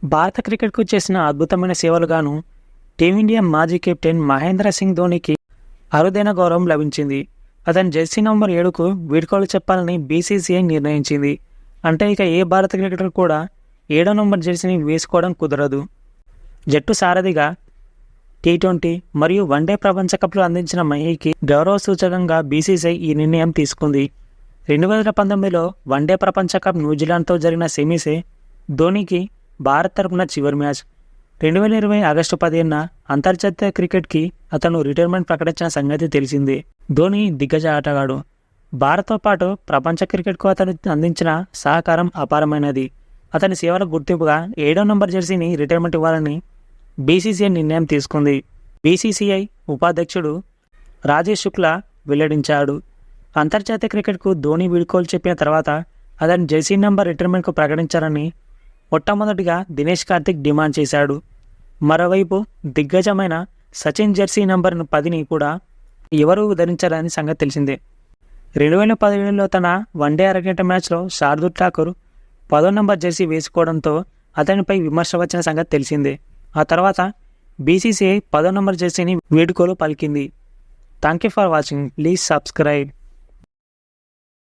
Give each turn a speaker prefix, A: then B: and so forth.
A: భారత క్రికెట్కు చేసిన అద్భుతమైన సేవలుగాను టీమిండియా మాజీ కెప్టెన్ మహేంద్ర సింగ్ ధోనీకి అరుదైన గౌరవం లభించింది. అతని జెర్సీ నంబర్ 7కు వీడ్కోలు చెప్పాలని బీసీసీఐ నిర్ణయించింది. అంటే ఇక ఏ భారత క్రికెటర్ కూడా 7వ నంబర్ జెర్సీని వేసుకోవడం కుదరదు. జట్టు సారథిగా టీ20 మరియు వన్డే ప్రపంచ కప్లు అందించిన మహీకి గౌరవ సూచకంగా బీసీసీఐ ఈ నిర్ణయం తీసుకుంది. 2019లో వన్డే ప్రపంచ కప్ న్యూజిలాండ్తో జరిగిన సెమీసే ధోనీకి భారత్ తరపున చివరి మ్యాచ్. 2020 ఆగస్టు 15న అంతర్జాతీయ క్రికెట్కి అతను రిటైర్మెంట్ ప్రకటించిన సంగతి తెలిసిందే. ధోనీ దిగ్గజ ఆటగాడు. భారత్తో పాటు ప్రపంచ క్రికెట్కు అతను అందించిన సహకారం అపారమైనది. అతని సేవల గుర్తింపుగా 7వ నంబర్ జెర్సీని రిటైర్మెంట్ ఇవ్వాలని బీసీసీఐ నిర్ణయం తీసుకుంది. బీసీసీఐ ఉపాధ్యక్షుడు రాజేష్ శుక్లా వెల్లడించాడు. అంతర్జాతీయ క్రికెట్కు ధోనీ వీడ్కోలు చెప్పిన తర్వాత అతని జెర్సీ నంబర్ రిటైర్మెంట్కు ప్రకటించాలని మొట్టమొదటిగా దినేష్ కార్తిక్ డిమాండ్ చేశాడు. మరోవైపు దిగ్గజమైన సచిన్ జెర్సీ నంబర్ 10ని కూడా ఎవరూ ధరించారని సంగతి తెలిసిందే. 2017లో తన వన్డే అరగంట మ్యాచ్లో శార్దూల్ ఠాకూర్ 10వ నంబర్ జెర్సీ వేసుకోవడంతో అతనిపై విమర్శ వచ్చిన సంగతి తెలిసిందే. ఆ తర్వాత బీసీసీఐ 10వ నంబర్ జెర్సీని వీడ్కోలు పలికింది. Thank you for watching. Please subscribe.